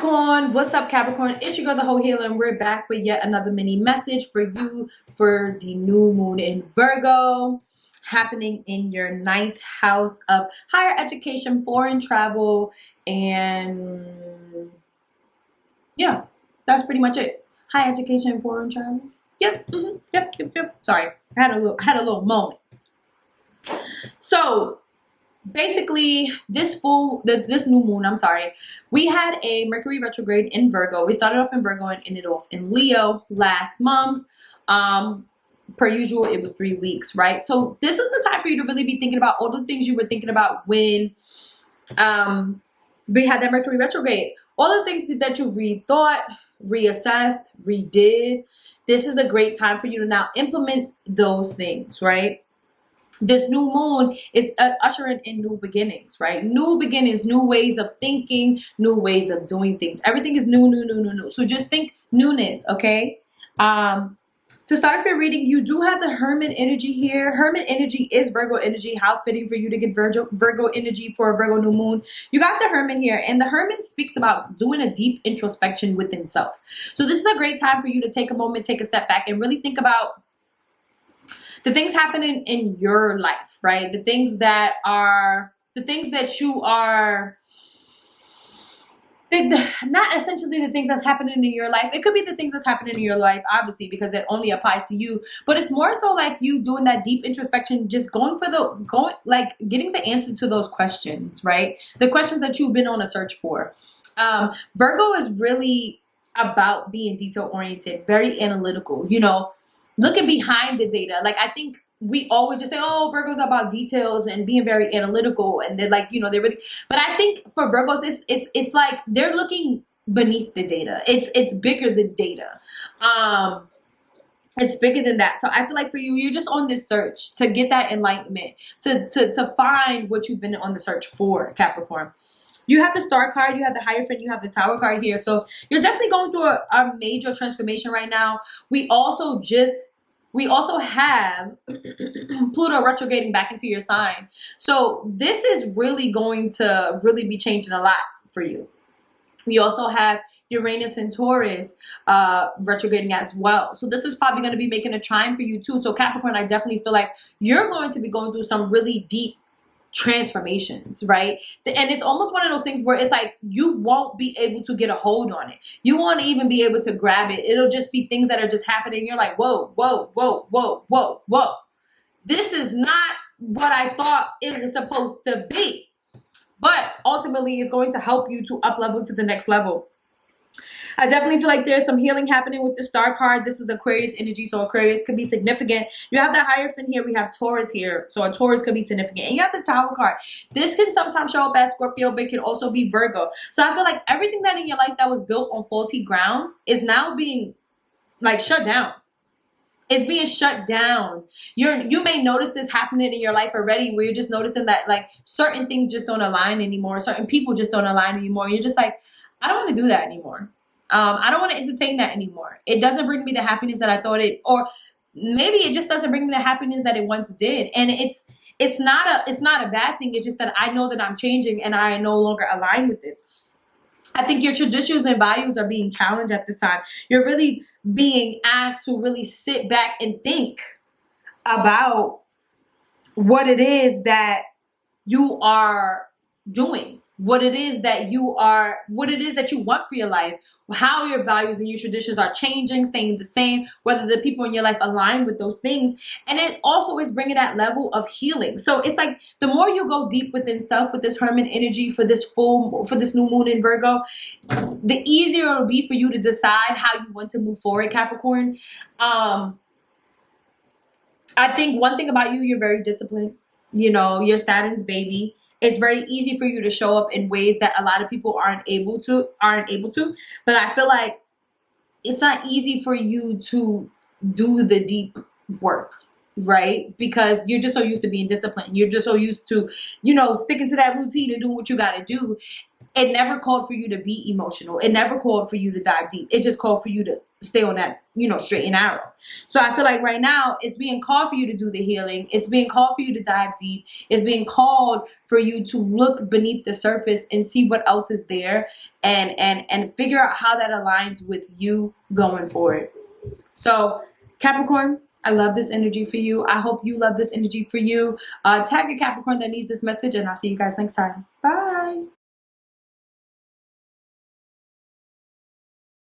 Capricorn, what's up, Capricorn? It's your girl, the Whole Healer, and we're back with yet another mini message for you for the new moon in Virgo, happening in your ninth house of higher education, foreign travel, and yeah, that's pretty much it. Higher education, foreign travel. Yep, yep. Sorry, I had a little moment. So basically, this new moon, we had a Mercury retrograde in Virgo. We started off in Virgo and ended off in Leo last month. Per usual, it was 3 weeks, right? So this is the time for you to really be thinking about all the things you were thinking about when we had that Mercury retrograde. All the things that you rethought, reassessed, redid. This is a great time for you to now implement those things, right? This new moon is ushering in new beginnings, right? New beginnings, new ways of thinking, new ways of doing things. Everything is new. So just think newness, okay? To start off your reading, you do have the Hermit energy here. Hermit energy is Virgo energy. How fitting for you to get Virgo energy for a Virgo new moon. You got the Hermit here, and the Hermit speaks about doing a deep introspection within self. So this is a great time for you to take a moment, take a step back, and really think about the things happening in your life, right? The things that you are, not essentially the things that's happening in your life. It could be the things that's happening in your life, obviously, because it only applies to you. But it's more so like you doing that deep introspection, just getting the answer to those questions, right? The questions that you've been on a search for. Virgo is really about being detail oriented, very analytical, looking behind the data. Like, I think we always just say, oh, Virgo's about details and being very analytical, and they're like, they're really, but I think for Virgos, it's like they're looking beneath the data. It's bigger than data. It's bigger than that. So I feel like for you, you're just on this search to get that enlightenment, to find what you've been on the search for, Capricorn. You have the Star card, you have the Hierophant, you have the Tower card here. So you're definitely going through a major transformation right now. We also have Pluto retrograding back into your sign. So this is really going to really be changing a lot for you. We also have Uranus and Taurus retrograding as well. So this is probably going to be making a trine for you too. So Capricorn, I definitely feel like you're going to be going through some really deep transformations, right? And it's almost one of those things where it's like you won't be able to get a hold on it. You won't even be able to grab it. It'll just be things that are just happening. You're like, whoa. This is not what I thought it was supposed to be. But ultimately, it's going to help you to up level to the next level. I definitely feel like there's some healing happening with the Star card. This is Aquarius energy, so Aquarius could be significant. You have the Hierophant here. We have Taurus here, so a Taurus could be significant. And you have the Tower card. This can sometimes show up as Scorpio, but it can also be Virgo. So I feel like everything that in your life that was built on faulty ground is now being shut down. It's being shut down. You may notice this happening in your life already, where you're just noticing that certain things just don't align anymore. Certain people just don't align anymore. You're just like, I don't want to do that anymore. I don't want to entertain that anymore. It doesn't bring me the happiness that I thought it, or maybe it just doesn't bring me the happiness that it once did. And it's not a bad thing. It's just that I know that I'm changing and I no longer align with this. I think your traditions and values are being challenged at this time. You're really being asked to really sit back and think about what it is that you are doing. What it is that you want for your life, how your values and your traditions are changing, staying the same, whether the people in your life align with those things. And it also is bringing that level of healing. So it's like the more you go deep within self with this Hermit energy for this new moon in Virgo, the easier it'll be for you to decide how you want to move forward, Capricorn. I think one thing about you, you're very disciplined. You're Saturn's baby. It's very easy for you to show up in ways that a lot of people aren't able to. But I feel like it's not easy for you to do the deep work, right? Because you're just so used to being disciplined. You're just so used to, sticking to that routine and doing what you got to do. it never called for you to be emotional. It never called for you to dive deep. It just called for you to stay on that, straight and narrow. So I feel like right now it's being called for you to do the healing. It's being called for you to dive deep. It's being called for you to look beneath the surface and see what else is there, and figure out how that aligns with you going forward. So Capricorn, I love this energy for you. I hope you love this energy for you. Tag a Capricorn that needs this message, and I'll see you guys next time. Bye.